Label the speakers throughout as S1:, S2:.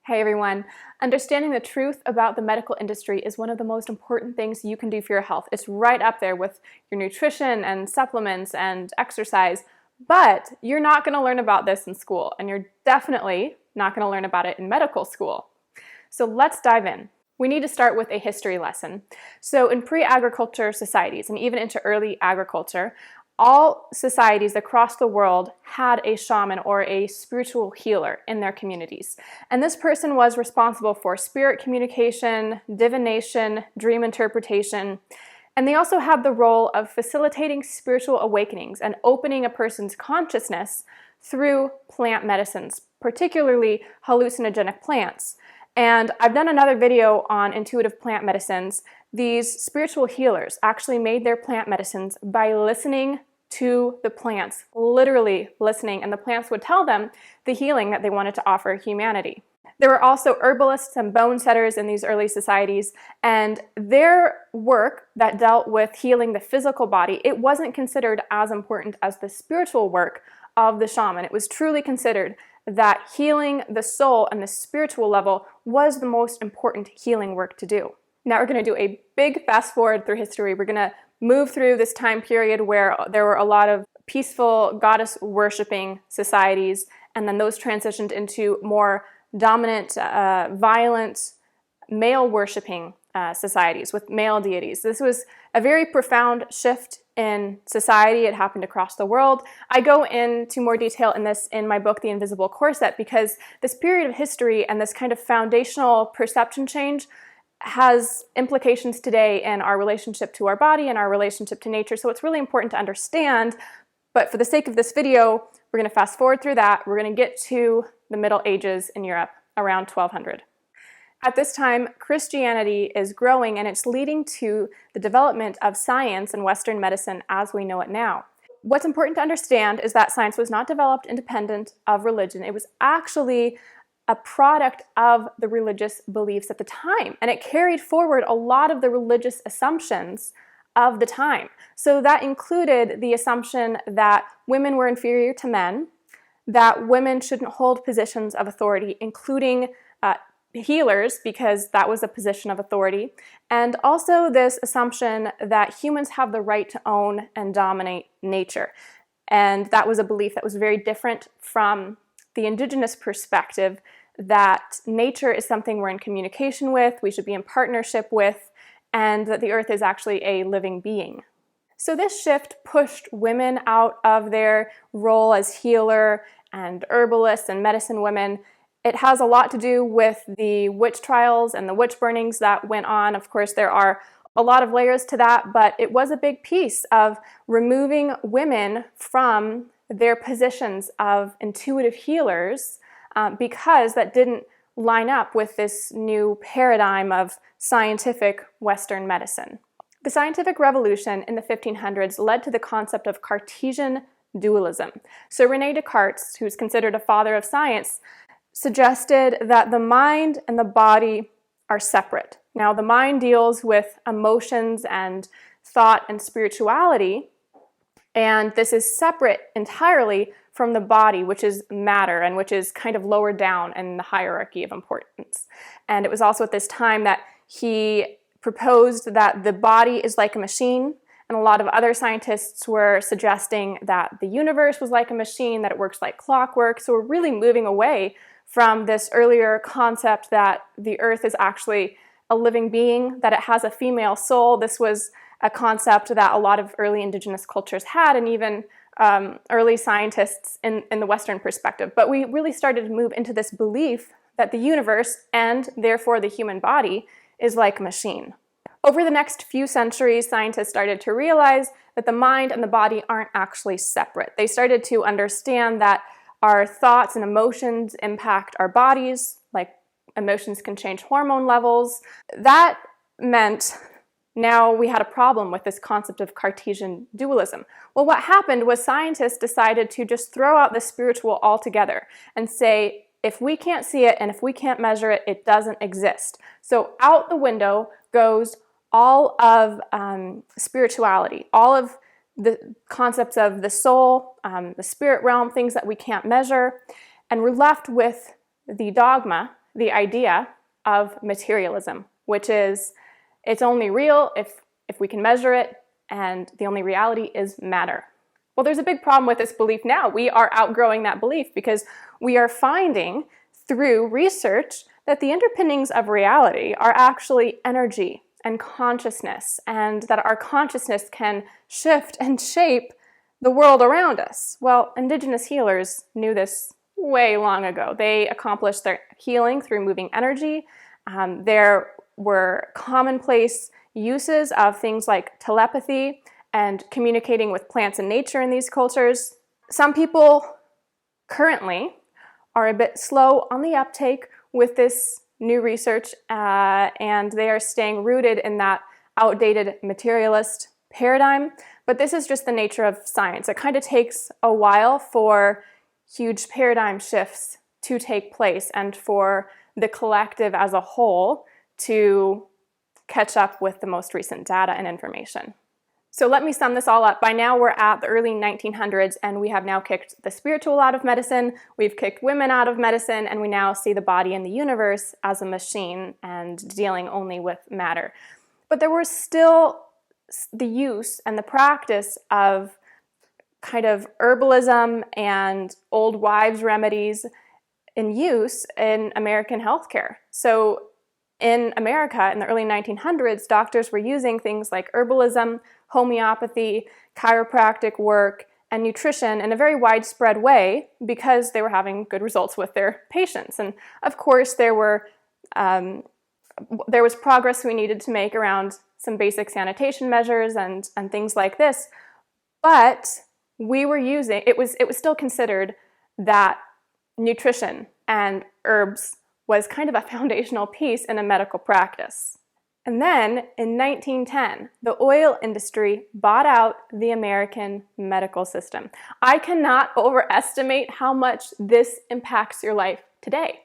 S1: Hey everyone, understanding the truth about the medical industry is one of the most important things you can do for your health. It's right up there with your nutrition and supplements and exercise, but you're not going to learn about this in school, and you're definitely not going to learn about it in medical school. So let's dive in. We need to start with a history lesson. So in pre-agriculture societies, and even into early agriculture, all societies across the world had a shaman or a spiritual healer in their communities. And this person was responsible for spirit communication, divination, dream interpretation, and they also had the role of facilitating spiritual awakenings and opening a person's consciousness through plant medicines, particularly hallucinogenic plants. And I've done another video on intuitive plant medicines. These spiritual healers actually made their plant medicines by listening to the plants, literally listening, and the plants would tell them the healing that they wanted to offer humanity. There were also herbalists and bone setters in these early societies, and their work that dealt with healing the physical body, it wasn't considered as important as the spiritual work of the shaman. It was truly considered that healing the soul and the spiritual level was the most important healing work to do. Now we're going to do a big fast forward through history. We're going to move through this time period where there were a lot of peaceful goddess worshiping societies, and then those transitioned into more dominant, violent, male worshiping societies with male deities. This was a very profound shift in society. It happened across the world. I go into more detail in this in my book, The Invisible Corset, because this period of history and this kind of foundational perception change has implications today in our relationship to our body and our relationship to nature. So it's really important to understand, but for the sake of this video, we're going to fast forward through that. We're going to get to the Middle Ages in Europe around 1200. At this time, Christianity is growing, and it's leading to the development of science and Western medicine as we know it now. What's important to understand is that science was not developed independent of religion. It was actually a product of the religious beliefs at the time, and it carried forward a lot of the religious assumptions of the time. So that included the assumption that women were inferior to men, that women shouldn't hold positions of authority, including healers, because that was a position of authority, and also this assumption that humans have the right to own and dominate nature. And that was a belief that was very different from the indigenous perspective, that nature is something we're in communication with, we should be in partnership with, and that the earth is actually a living being. So this shift pushed women out of their role as healer and herbalists and medicine women. It has a lot to do with the witch trials and the witch burnings that went on. Of course, there are a lot of layers to that, but it was a big piece of removing women from their positions of intuitive healers because that didn't line up with this new paradigm of scientific Western medicine. The scientific revolution in the 1500s led to the concept of Cartesian dualism. So René Descartes, who's considered a father of science, suggested that the mind and the body are separate. Now, the mind deals with emotions and thought and spirituality, and this is separate entirely from the body, which is matter and which is kind of lower down in the hierarchy of importance. And it was also at this time that he proposed that the body is like a machine, and a lot of other scientists were suggesting that the universe was like a machine, that it works like clockwork. So we're really moving away from this earlier concept that the earth is actually a living being, that it has a female soul. This was a concept that a lot of early indigenous cultures had, and even early scientists in the Western perspective. But we really started to move into this belief that the universe, and therefore the human body, is like a machine. Over the next few centuries, scientists started to realize that the mind and the body aren't actually separate. They started to understand that our thoughts and emotions impact our bodies, like emotions can change hormone levels. That meant now we had a problem with this concept of Cartesian dualism. Well, what happened was scientists decided to just throw out the spiritual altogether and say, if we can't see it and if we can't measure it, it doesn't exist. So out the window goes all of spirituality, all of the concepts of the soul, the spirit realm, things that we can't measure, and we're left with the dogma the idea of materialism, which is it's only real if we can measure it, and the only reality is matter. Well, there's a big problem with this belief now. We are outgrowing that belief because we are finding through research that the underpinnings of reality are actually energy and consciousness, and that our consciousness can shift and shape the world around us. Well, indigenous healers knew this way long ago. They accomplished their healing through moving energy. There were commonplace uses of things like telepathy and communicating with plants and nature in these cultures. Some people currently are a bit slow on the uptake with this new research, and they are staying rooted in that outdated materialist paradigm. But this is just the nature of science. It kind of takes a while for huge paradigm shifts to take place and for the collective as a whole to catch up with the most recent data and information. So let me sum this all up. By now we're at the early 1900s, and we have now kicked the spiritual out of medicine, we've kicked women out of medicine, and we now see the body and the universe as a machine and dealing only with matter. But there was still the use and the practice of kind of herbalism and old wives' remedies in use in American healthcare. So in America in the early 1900s, doctors were using things like herbalism, homeopathy, chiropractic work, and nutrition in a very widespread way because they were having good results with their patients. And of course, there was progress we needed to make around some basic sanitation measures and things like this. But we were using, it was still considered that nutrition and herbs was kind of a foundational piece in a medical practice. And then in 1910, the oil industry bought out the American medical system. I cannot overestimate how much this impacts your life today.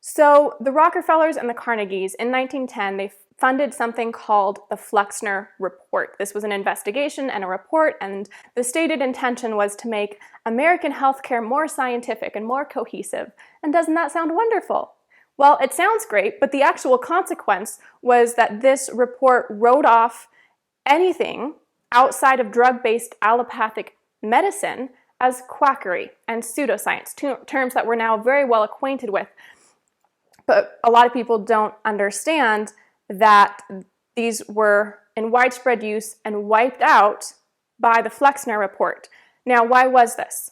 S1: So the Rockefellers and the Carnegies in 1910, they funded something called the Flexner Report. This was an investigation and a report, and the stated intention was to make American healthcare more scientific and more cohesive. And doesn't that sound wonderful? Well, it sounds great, but the actual consequence was that this report wrote off anything outside of drug-based allopathic medicine as quackery and pseudoscience, two terms that we're now very well acquainted with. But a lot of people don't understand that these were in widespread use and wiped out by the Flexner Report. Now, why was this?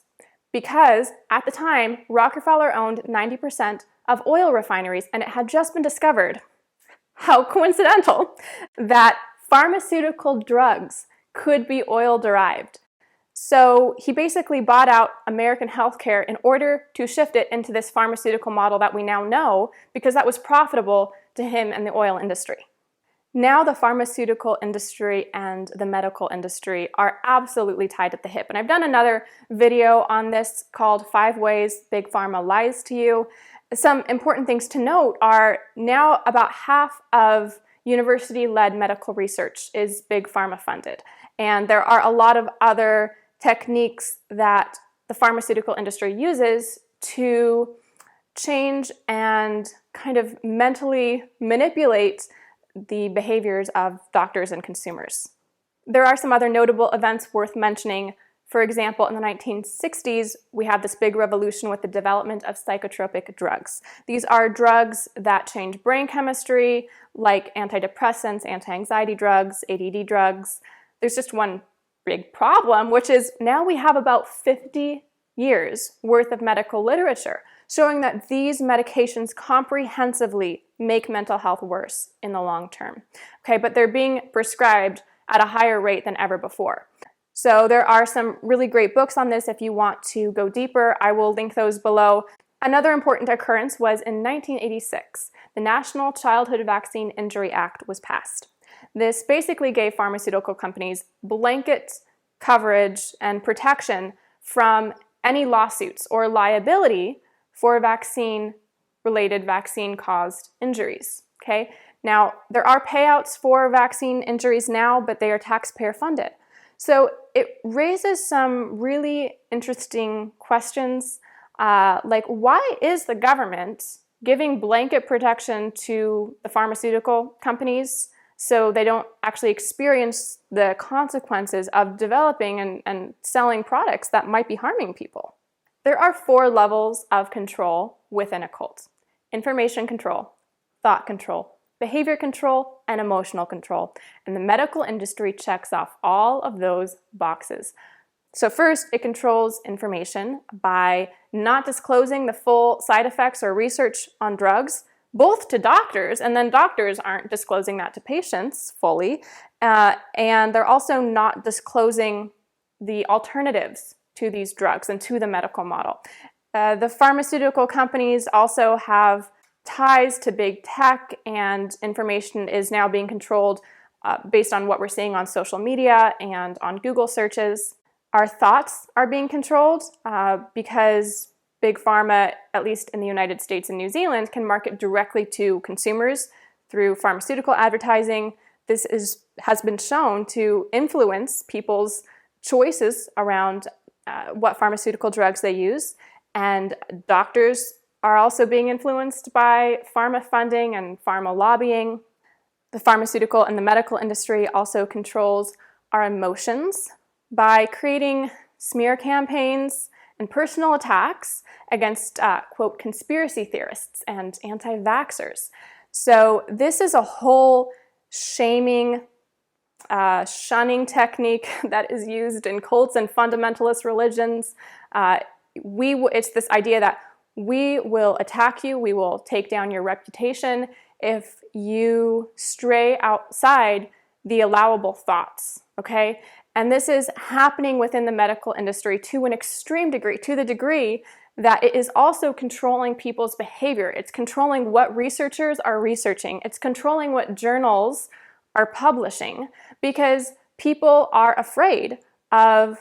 S1: Because at the time, Rockefeller owned 90% of oil refineries, and it had just been discovered, how coincidental, that pharmaceutical drugs could be oil-derived. So he basically bought out American healthcare in order to shift it into this pharmaceutical model that we now know, because that was profitable to him and the oil industry. Now the pharmaceutical industry and the medical industry are absolutely tied at the hip. And I've done another video on this called 5 Ways Big Pharma Lies to You. Some important things to note are now about half of university-led medical research is big pharma funded. And there are a lot of other techniques that the pharmaceutical industry uses to change and kind of mentally manipulate the behaviors of doctors and consumers. There are some other notable events worth mentioning. For example, in the 1960s, we had this big revolution with the development of psychotropic drugs. These are drugs that change brain chemistry, like antidepressants, anti-anxiety drugs, ADD drugs. There's just one big problem, which is now we have about 50 years worth of medical literature showing that these medications comprehensively make mental health worse in the long term. Okay, but they're being prescribed at a higher rate than ever before. So there are some really great books on this if you want to go deeper. I will link those below. Another important occurrence was in 1986. The National Childhood Vaccine Injury Act was passed. This basically gave pharmaceutical companies blanket coverage and protection from any lawsuits or liability for vaccine-related, vaccine-caused injuries. Okay? Now, there are payouts for vaccine injuries now, but they are taxpayer funded. So it raises some really interesting questions, like why is the government giving blanket protection to the pharmaceutical companies so they don't actually experience the consequences of developing and selling products that might be harming people. There are 4 levels of control within a cult: information control, thought control, behavior control, and emotional control. And the medical industry checks off all of those boxes. So first, it controls information by not disclosing the full side effects or research on drugs, both to doctors, and then doctors aren't disclosing that to patients fully. And they're also not disclosing the alternatives to these drugs and to the medical model. The pharmaceutical companies also have ties to big tech, and information is now being controlled based on what we're seeing on social media and on Google searches. Our thoughts are being controlled because Big Pharma, at least in the United States and New Zealand, can market directly to consumers through pharmaceutical advertising. This has been shown to influence people's choices around what pharmaceutical drugs they use. And doctors are also being influenced by pharma funding and pharma lobbying. The pharmaceutical and the medical industry also controls our emotions by creating smear campaigns and personal attacks against, quote, conspiracy theorists and anti-vaxxers. So this is a whole shaming, shunning technique that is used in cults and fundamentalist religions. It's this idea that we will attack you, we will take down your reputation if you stray outside the allowable thoughts, okay? And this is happening within the medical industry to an extreme degree, to the degree that it is also controlling people's behavior. It's controlling what researchers are researching. It's controlling what journals are publishing, because people are afraid of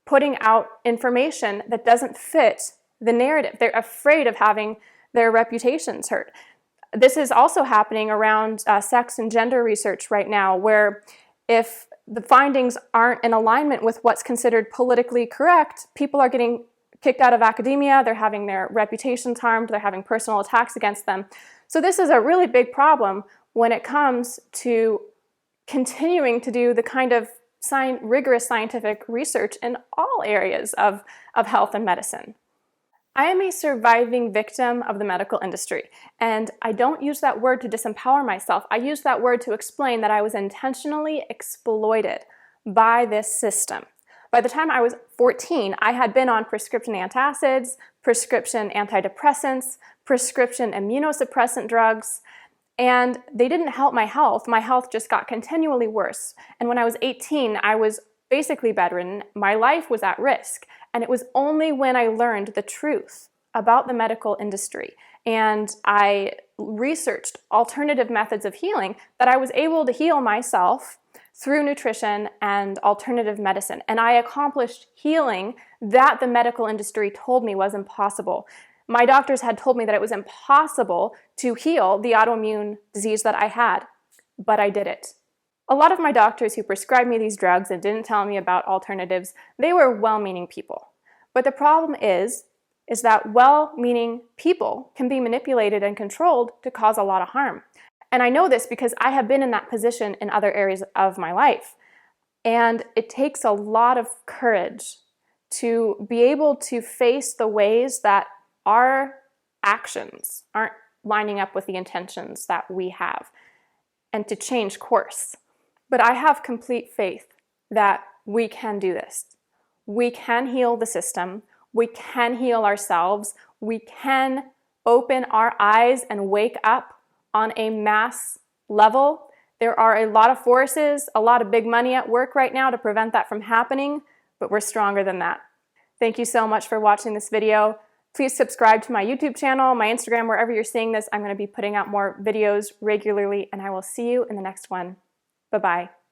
S1: putting out information that doesn't fit the narrative. They're afraid of having their reputations hurt. This is also happening around sex and gender research right now, where if the findings aren't in alignment with what's considered politically correct, people are getting kicked out of academia, they're having their reputations harmed, they're having personal attacks against them. So this is a really big problem when it comes to continuing to do the kind of rigorous scientific research in all areas of health and medicine. I am a surviving victim of the medical industry, and I don't use that word to disempower myself. I use that word to explain that I was intentionally exploited by this system. By the time I was 14, I had been on prescription antacids, prescription antidepressants, prescription immunosuppressant drugs, and they didn't help my health. My health just got continually worse. And when I was 18, I was basically bedridden. My life was at risk. And it was only when I learned the truth about the medical industry and I researched alternative methods of healing that I was able to heal myself through nutrition and alternative medicine. And I accomplished healing that the medical industry told me was impossible. My doctors had told me that it was impossible to heal the autoimmune disease that I had, but I did it. A lot of my doctors who prescribed me these drugs and didn't tell me about alternatives, they were well-meaning people. But the problem is that well-meaning people can be manipulated and controlled to cause a lot of harm. And I know this because I have been in that position in other areas of my life. And it takes a lot of courage to be able to face the ways that our actions aren't lining up with the intentions that we have, and to change course. But I have complete faith that we can do this. We can heal the system. We can heal ourselves. We can open our eyes and wake up on a mass level. There are a lot of forces, a lot of big money at work right now to prevent that from happening, but we're stronger than that. Thank you so much for watching this video. Please subscribe to my YouTube channel, my Instagram, wherever you're seeing this. I'm going to be putting out more videos regularly, and I will see you in the next one. Bye-bye.